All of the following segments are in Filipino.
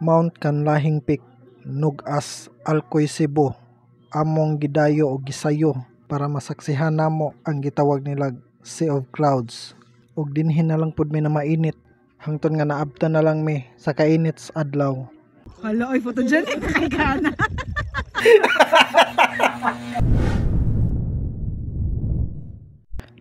Mount Kanlahing Peak, Nugas, Alcoy, Cebu. Among gidayo o gisayo para masaksihan namo ang gitawag nilag Sea of Clouds. Ug dinhin na lang pud mi na mainit hangtod nga naabtan na lang mi sa kainit sa adlaw. Hala, oy photogenic kay kana.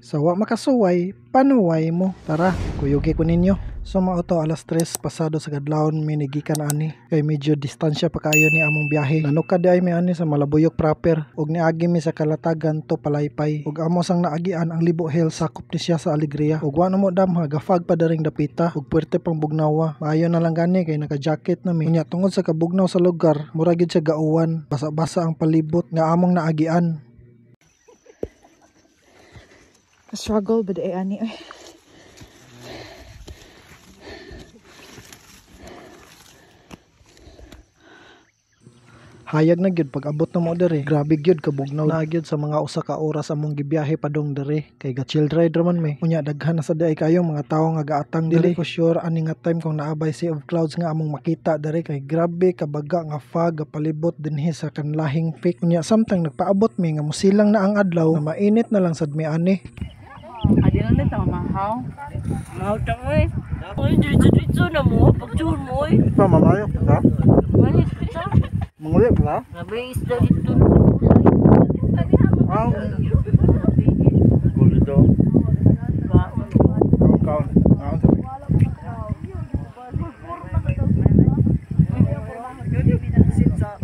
So wa makasuway, panuway mo. Tara, kuyugi ko ninyo. So mauto alas 3 pasado sa kadlawon mi nigikan ani kay medyo distansya pa kayo ni among biyahe. Nanukad di ay mi ani sa Malabuyok proper ug niagi mi sa Kalatagan to Palaypay. Ug amo sang naagian ang Libo Hills sakop ni siya sa Alegria. Ug wa na mo dam gafag pa daring dapita ug puwerte pang bugnawa. Maayo na lang gani kay naka-jacket na mi. Unya tungod sa kabugnaw sa lugar, mura gid siya gauwan. Basa-basa ang palibot nga among naagian. Struggle but ani ay. Hayag na gyud pag abot na mo dere. Grabe gyud kabugnaw na gyud sa mga usa ka oras among gibiyahe padong dere. Kay ga chill ride man mi. Unya daghan na sa day kayo mga tawo nga gaatang dili ko sure ani nga time kung naabay Sea of Clouds nga among makita dere kay grabe kabaga nga fog palibot dinhi sa Kanlahing Peak. Unya samtang nagpaabot mi nga musilang na ang adlaw na mainit na lang sad mi ani. Adi lang dito mahaw. Mahaw ta oy. Oy dito na mo pagtuon mo oy. Pa mamayo ka? Malit kita. Mangulit ba? Grabe isda dito. Wow. Gulo do. Count.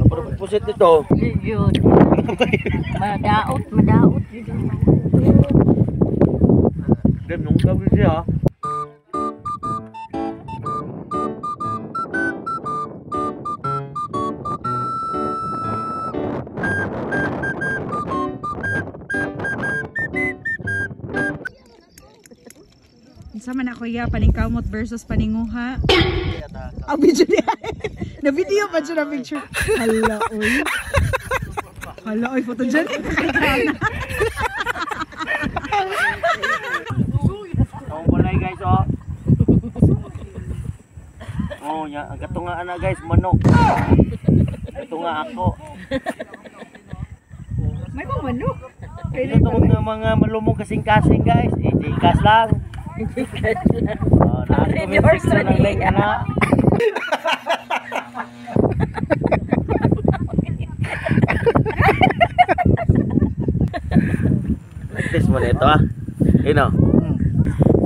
Apa pusit dito? Yun. Madaot dito. Dem nung sabi siya. Sama na ko ya paningkamot versus paninguha. Ang video niya. Na video pa siya na picture. Hala oy. Hala oy photogenic kay kana. Ang balay guys oh. Oh nya, ang katunga ana guys manok. Ito nga ako. May pa manok. Ito mga malumong kasing-kasing guys. Ikas lang. Oh, Anniversary ng like ana. Test mo nito ah. Ino.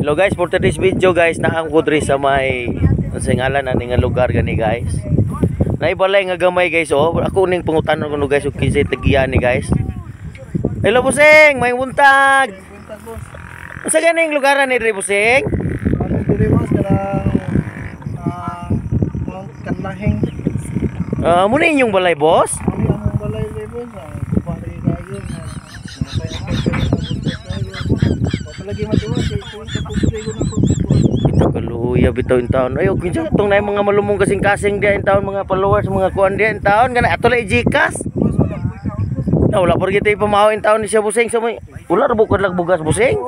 Hello guys, for today's video guys, naang kudri sa may singalan ani nga lugar gani guys. Naibalay nga gamay guys oh. Ako ning pangutanon kuno guys ug kinsa tagiyan ni guys. Hello Busing, may buntag. Sa ganing lugaran ni Dre Busing? Ano diri mas kanang Mount Kanlahing. Muna inyong balay boss? Kami among balay level sa bari kayo na. Palagi matuwa kay kumpre ko na ko. Ito kaluya bitaw in taon. Ayo kinsa tong nay mga malumong kasing-kasing dia in taon mga followers mga kuan dia in taon kana ato lay Gcash. Na wala por gitay pamahaw in taon ni siya Busing sa may. Wala ra bukod lag bugas Busing.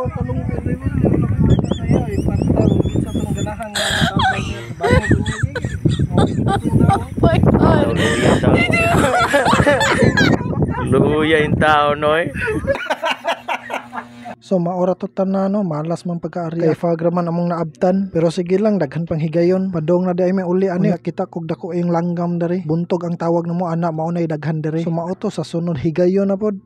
Luya in taon noy. So maora to tanano, malas man pagka-ari. Kay fagra man among naabtan. Pero sige lang, daghan pang higayon. Padong na di ay may uli ani. Kita kog dako yung langgam dari. Buntog ang tawag na mo ana, maunay daghan dari. So mauto sa sunod higayon na pod.